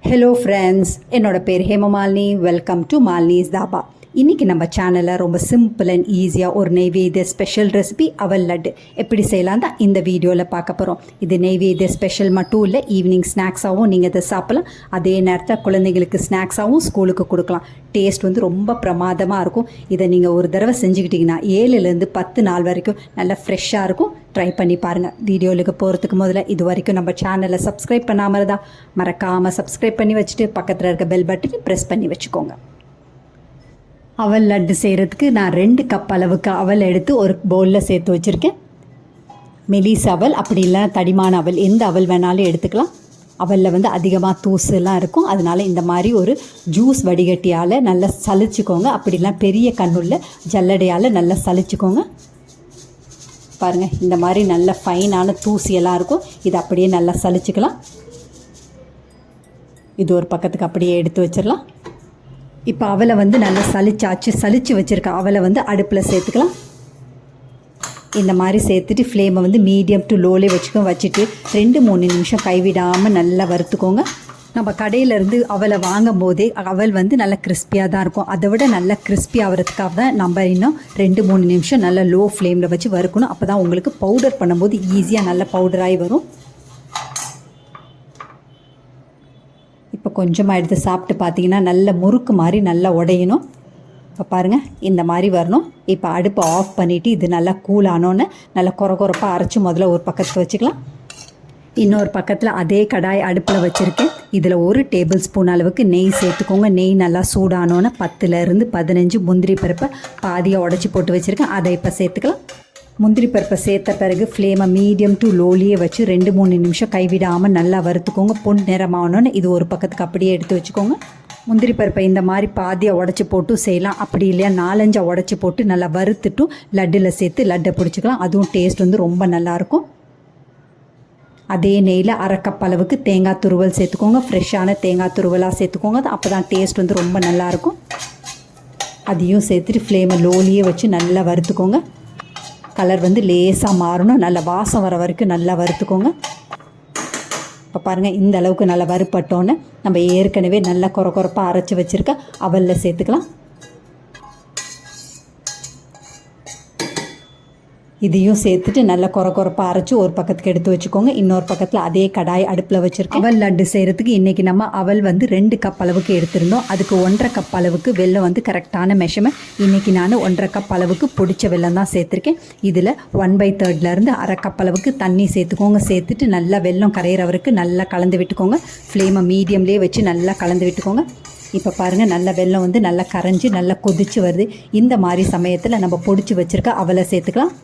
Hello friends, என்னோட பேர் Hemamalini. Welcome to Malini's dhaba. இன்றைக்கி நம்ம சேனலில் ரொம்ப சிம்பிள் அண்ட் ஈஸியாக ஒரு நெய்வேத்திய ஸ்பெஷல் ரெசிபி அவல் லட்டு எப்படி செய்யலாம் தான் இந்த வீடியோவில் பார்க்க போகிறோம். இது நெய்வேத்திய ஸ்பெஷல் மட்டும் இல்லை, ஈவினிங் ஸ்நாக்ஸாகவும் நீங்கள் இதை சாப்பிடலாம். அதே நேரத்தில் குழந்தைங்களுக்கு ஸ்நாக்ஸாகவும் ஸ்கூலுக்கு கொடுக்கலாம். டேஸ்ட் ரொம்ப பிரமாதமாக இருக்கும். இதை நீங்கள் ஒரு தடவை செஞ்சுக்கிட்டிங்கன்னா 7லேருந்து 10 நாள் வரைக்கும் நல்லா ஃப்ரெஷ்ஷாக இருக்கும். ட்ரை பண்ணி பாருங்கள். வீடியோவுக்கு போகிறதுக்கு முதல்ல இது வரைக்கும் நம்ம சேனலை சப்ஸ்கிரைப் பண்ணாமல் இருந்தால் மறக்காமல் சப்ஸ்கிரைப் பண்ணி வச்சுட்டு பக்கத்தில் இருக்க பெல் பட்டனை ப்ரெஸ் பண்ணி வச்சுக்கோங்க. அவல் லட்டு செய்கிறதுக்கு நான் 2 கப் அளவுக்கு அவல் எடுத்து ஒரு பவுலில் சேர்த்து வச்சுருக்கேன். மெலிஸ் அவல், அப்படி இல்லை தடிமான அவல், எந்த அவல் வேணாலும் எடுத்துக்கலாம். அவலில் அதிகமாக தூசுலாம் இருக்கும். அதனால் இந்த மாதிரி ஒரு ஜூஸ் வடிகட்டியால் நல்லா சலிச்சுக்கோங்க. அப்படிலாம் பெரிய கண்ணுள்ள ஜல்லடையால் நல்லா சலிச்சுக்கோங்க. பாருங்கள், இந்த மாதிரி நல்ல ஃபைனான தூசியெல்லாம் இருக்கும். இது அப்படியே நல்லா சலிச்சுக்கலாம். இது ஒரு பக்கத்துக்கு அப்படியே எடுத்து வச்சிடலாம். இப்போ அவலை நல்லா சலிச்சு வச்சுருக்க அவலை அடுப்பில் சேர்த்துக்கலாம். இந்த மாதிரி சேர்த்துட்டு ஃப்ளேமை மீடியம் டு லோலே வச்சுட்டு 2-3 நிமிஷம் கைவிடாமல் நல்லா வறுத்துக்கோங்க. நம்ம கடையிலேருந்து அவலை வாங்கும் போதே அவல் நல்லா கிறிஸ்பியாக தான் இருக்கும். அதை விட நல்லா கிறிஸ்பி ஆகிறதுக்காக தான் நம்ம இன்னும் 2-3 நிமிஷம் நல்லா லோ ஃப்ளேமில் வச்சு வறுக்கணும். அப்போ தான் உங்களுக்கு பவுடர் பண்ணும்போது ஈஸியாக நல்லா பவுடராகி வரும். இப்போ கொஞ்சமாக எடுத்து சாப்பிட்டு பார்த்தீங்கன்னா நல்ல முறுக்கு மாதிரி நல்லா உடையணும். இப்போ பாருங்கள், இந்த மாதிரி வரணும். இப்போ அடுப்பை ஆஃப் பண்ணிவிட்டு இது நல்லா கூல் ஆனோன்னு நல்லா குறப்பாக அரைச்சி முதல்ல ஒரு பக்கத்துக்கு வச்சுக்கலாம். இன்னொரு பக்கத்தில் அதே கடாய் அடுப்பில் வச்சுருக்கேன். இதில் 1 டேபிள் ஸ்பூன் அளவுக்கு நெய் சேர்த்துக்கோங்க. நெய் நல்லா சூடானோன்னு 10லேருந்து 15 முந்திரி பருப்பை பாதியாக உடச்சி போட்டு வச்சுருக்கேன். அதை இப்போ சேர்த்துக்கலாம். முந்திரி பருப்பை சேர்த்த பிறகு ஃப்ளேமை மீடியம் டு லோலியே வச்சு 2-3 நிமிஷம் கைவிடாமல் நல்லா வறுத்துக்கோங்க. பொன் நிறமானோன்னு இது ஒரு பக்கத்துக்கு அப்படியே எடுத்து வச்சுக்கோங்க. முந்திரி பருப்பை இந்த மாதிரி பாதியாக உடச்சி போட்டு செய்யலாம். அப்படி இல்லையா 4-5 உடச்சி போட்டு நல்லா வறுத்துட்டும் லட்டில் சேர்த்து லட்டை பிடிச்சிக்கலாம். அதுவும் டேஸ்ட் ரொம்ப நல்லாயிருக்கும். அதே நெய்யில் 1/2 கப் அளவுக்கு தேங்காய் துருவல் சேர்த்துக்கோங்க. ஃப்ரெஷ்ஷான தேங்காய் துருவலாக சேர்த்துக்கோங்க. அப்போ தான் டேஸ்ட் ரொம்ப நல்லாயிருக்கும். அதையும் சேர்த்துட்டு ஃப்ளேமை லோலியே வச்சு நல்லா வறுத்துக்கோங்க. கலர் லேசாக மாறணும். நல்ல வாசம் வர வரைக்கும் நல்லா வறுத்துக்கோங்க. இப்போ பாருங்கள், இந்த அளவுக்கு நல்லா வறுப்பட்டோன்னு நம்ம ஏற்கனவே நல்லா குறப்பாக அரைச்சி வச்சுருக்க அவலில் சேர்த்துக்கலாம். இதையும் சேர்த்துட்டு நல்லா குறப்பாக அரைச்சி ஒரு பக்கத்துக்கு எடுத்து வச்சுக்கோங்க. இன்னொரு பக்கத்தில் அதே கடாய் அடுப்பில் வச்சுருக்கோம். அவல் லட்டு செய்கிறதுக்கு இன்றைக்கி நம்ம அவல் 2 கப் அளவுக்கு எடுத்திருந்தோம். அதுக்கு 1.5 கப் அளவுக்கு வெல்லம் கரெக்டான மெஷர்மெண்ட். இன்றைக்கி நான் 1.5 கப் அளவுக்கு பொடிச்ச வெல்லம் தான் சேர்த்துருக்கேன். இதில் 1/3லேருந்து 1/2 கப் அளவுக்கு தண்ணி சேர்த்துக்கோங்க. சேர்த்துட்டு நல்லா வெல்லம் கரையிற வரைக்கும் நல்லா கலந்து விட்டுக்கோங்க. ஃப்ளேமை மீடியம்லேயே வச்சு நல்லா கலந்து விட்டுக்கோங்க. இப்போ பாருங்கள், நல்ல வெல்லம் நல்லா கரைஞ்சி நல்லா கொதிச்சு வருது. இந்த மாதிரி சமயத்தில் நம்ம பொடிச்சு வச்சுருக்க அவலை சேர்த்துக்கலாம்.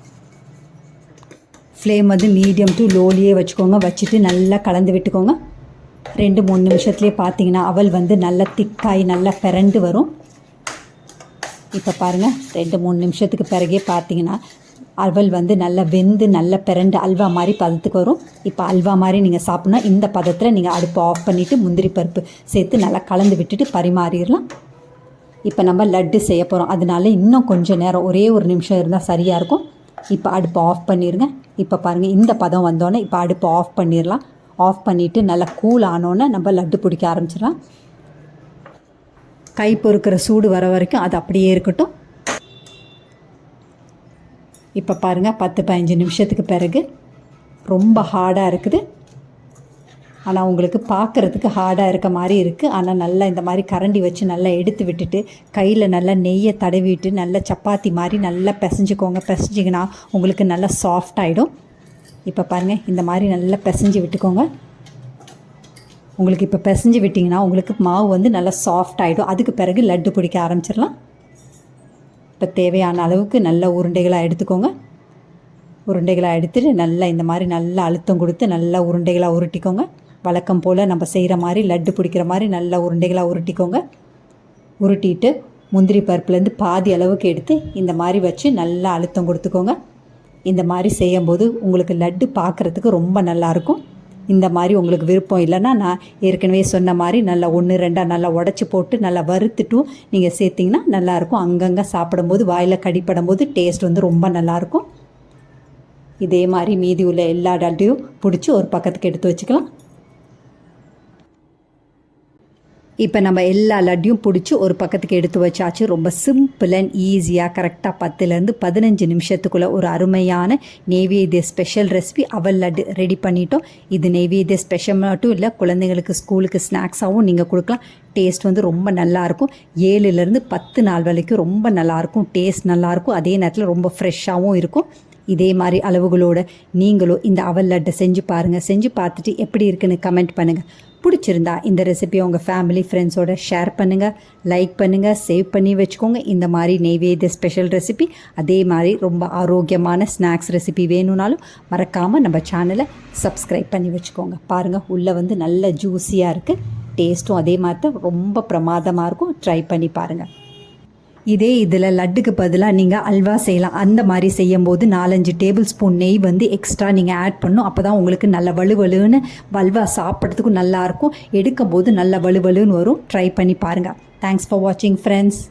ஃப்ளேம் மீடியம் டு லோலியே வச்சுக்கோங்க. வச்சுட்டு நல்லா கலந்து விட்டுக்கோங்க. 2-3 நிமிஷத்துலேயே பார்த்தீங்கன்னா அவல் நல்லா திக்காய் நல்லா பிறண்டு வரும். இப்போ பாருங்கள், 2-3 நிமிஷத்துக்கு பிறகே பார்த்தீங்கன்னா அவல் நல்லா வெந்து நல்லா பிறண்டு அல்வா மாதிரி பதத்துக்கு வரும். இப்போ அல்வா மாதிரி நீங்கள் சாப்பிட்ணும். இந்த பதத்தில் நீங்கள் அடுப்பை ஆஃப் பண்ணிவிட்டு முந்திரி பருப்பு சேர்த்து நல்லா கலந்து விட்டுட்டு பரிமாறிடலாம். இப்போ நம்ம லட்டு செய்ய போகிறோம். அதனால இன்னும் கொஞ்சம் நேரம், ஒரே 1 நிமிஷம் இருந்தால் சரியாக இருக்கும். இப்போ அடுப்பை ஆஃப் பண்ணிடுங்க. இப்போ பாருங்கள், இந்த பதம் வந்தோடனே இப்போ அடுப்பை ஆஃப் பண்ணிடலாம். ஆஃப் பண்ணிவிட்டு நல்லா கூல் ஆனோன்னே நம்ம லட்டு பிடிக்க ஆரம்பிச்சிடலாம். கை பொறுக்கிற சூடு வர வரைக்கும் அது அப்படியே இருக்கட்டும். இப்போ பாருங்கள், 10-15 நிமிஷத்துக்கு பிறகு ரொம்ப ஹார்டாக இருக்குது. ஆனால் உங்களுக்கு பார்க்குறதுக்கு ஹார்டாக இருக்க மாதிரி இருக்குது. ஆனால் நல்லா இந்த மாதிரி கரண்டி வச்சு நல்லா எடுத்து விட்டுட்டு கையில் நல்லா நெய்யை தடவிட்டு நல்லா சப்பாத்தி மாதிரி நல்லா பிசைஞ்சிக்கோங்க. பிசைஞ்சிங்கன்னா உங்களுக்கு நல்லா சாஃப்ட் ஆகிடும். இப்போ பாருங்கள், இந்த மாதிரி நல்லா பிசைஞ்சு விட்டுக்கோங்க. உங்களுக்கு இப்போ பிசைஞ்சு விட்டிங்கன்னா உங்களுக்கு மாவு நல்லா சாஃப்ட் ஆகிடும். அதுக்கு பிறகு லட்டு பிடிக்க ஆரம்பிச்சிடலாம். இப்போ தேவையான அளவுக்கு நல்ல உருண்டைகளாக எடுத்துக்கோங்க. உருண்டைகளாக எடுத்துகிட்டு நல்லா இந்த மாதிரி நல்லா அழுத்தம் கொடுத்து நல்லா உருண்டைகளாக உருட்டிக்கோங்க. வழக்கம் போல் நம்ம செய்கிற மாதிரி லட்டு பிடிக்கிற மாதிரி நல்லா உருண்டைகளாக உருட்டிக்கோங்க. உருட்டிட்டு முந்திரி பருப்புலேருந்து பாதி அளவுக்கு எடுத்து இந்த மாதிரி வச்சு நல்லா அழுத்தம் கொடுத்துக்கோங்க. இந்த மாதிரி செய்யும்போது உங்களுக்கு லட்டு பார்க்குறதுக்கு ரொம்ப நல்லாயிருக்கும். இந்த மாதிரி உங்களுக்கு விருப்பம் இல்லைன்னா நான் ஏற்கனவே சொன்ன மாதிரி நல்லா 1-2 நல்லா உடச்சி போட்டு நல்லா வறுத்துட்டும் நீங்கள் சேர்த்திங்கன்னா நல்லாயிருக்கும். அங்கங்கே சாப்பிடும்போது வாயில் கடிப்படும் போது டேஸ்ட் ரொம்ப நல்லாயிருக்கும். இதே மாதிரி மீதி உள்ள எல்லா லட்டையும் பிடிச்சி ஒரு பக்கத்துக்கு எடுத்து வச்சுக்கலாம். இப்போ நம்ம எல்லா லட்டையும் பிடிச்சி ஒரு பக்கத்துக்கு எடுத்து வச்சாச்சு. ரொம்ப சிம்பிள் அண்ட் ஈஸியாக கரெக்டாக 10லேருந்து 15 நிமிஷத்துக்குள்ளே ஒரு அருமையான நெய்வேத்திய ஸ்பெஷல் ரெசிபி அவல் லட்டு ரெடி பண்ணிட்டோம். இது நெய்வேத்திய ஸ்பெஷல் மட்டும் இல்லை, குழந்தைங்களுக்கு ஸ்கூலுக்கு ஸ்நாக்ஸாகவும் நீங்கள் கொடுக்கலாம். டேஸ்ட் வந்து ரொம்ப நல்லாயிருக்கும். 7லேருந்து 10 நாள் வரைக்கும் ரொம்ப நல்லாயிருக்கும். டேஸ்ட் நல்லாயிருக்கும், அதே நேரத்தில் ரொம்ப ஃப்ரெஷ்ஷாகவும் இருக்கும். இதே மாதிரி அளவுகளோடு நீங்களும் இந்த அவல் லட்டை செஞ்சு பாருங்கள். செஞ்சு பார்த்துட்டு எப்படி இருக்குன்னு கமெண்ட் பண்ணுங்கள். பிடிச்சிருந்தா இந்த ரெசிபியை உங்கள் ஃபேமிலி ஃப்ரெண்ட்ஸோட ஷேர் பண்ணுங்கள், லைக் பண்ணுங்கள், சேவ் பண்ணி வச்சுக்கோங்க. இந்த மாதிரி நெய்வேத்திய ஸ்பெஷல் ரெசிபி, அதே மாதிரி ரொம்ப ஆரோக்கியமான ஸ்நாக்ஸ் ரெசிபி வேணும்னாலும் மறக்காமல் நம்ம சேனலை சப்ஸ்கிரைப் பண்ணி வச்சுக்கோங்க. பாருங்கள், உள்ளே வந்து நல்ல ஜூஸியாக இருக்குது. டேஸ்ட்டும் அதே மாதிரி தான் ரொம்ப பிரமாதமாக இருக்கும். ட்ரை பண்ணி பாருங்கள். இதே இதில் லட்டுக்கு பதிலாக நீங்கள் அல்வா செய்யலாம். அந்த மாதிரி செய்யும்போது 4-5 டேபிள் ஸ்பூன் நெய் வந்து எக்ஸ்ட்ரா நீங்கள் ஆட் பண்ணணும். அப்போ தான் உங்களுக்கு நல்ல வலுவலுன்னு அல்வா சாப்பிட்றதுக்கும் நல்லாயிருக்கும். எடுக்கும்போது நல்ல வலுவலுன்னு வரும். ட்ரை பண்ணி பாருங்கள். தேங்க்ஸ் ஃபார் வாட்சிங் ஃப்ரெண்ட்ஸ்.